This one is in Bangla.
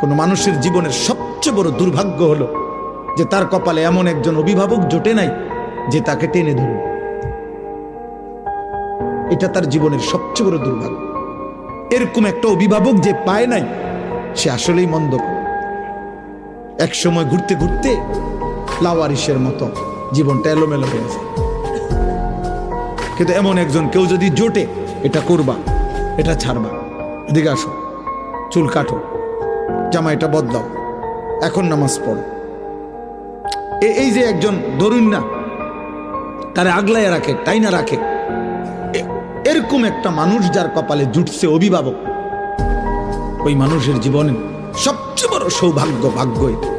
কোন মানুষের জীবনের সবচেয়ে বড় দুর্ভাগ্য হলো যে তার কপালে এমন একজন অভিভাবক জোটে নাই যে তাকে টেনে ধরবে। এটা তার জীবনের সবচেয়ে বড় দুর্ভাগ্য। এরকম একটা অভিভাবক যে পায় নাই সে আসলেই মন্দ। এক সময় ঘুরতে ঘুরতে লাওয়ারিসের মতো জীবনটা এলোমেলো হয়ে যায়। কিন্তু এমন একজন কেউ যদি জোটে, এটা করবা, এটা ছাড়বা, এদিকে আসো, চুল কাটো, জামা এটা বদলাও, এখন নামাজ পড়ো, এই যে একজন ধরুন না তারে আগলায় রাখে, টাইনা রাখে, এরকম একটা মানুষ যার কপালে জুটছে অভিভাবক, ওই মানুষের জীবনে সবচেয়ে বড় সৌভাগ্য, ভাগ্য এটা।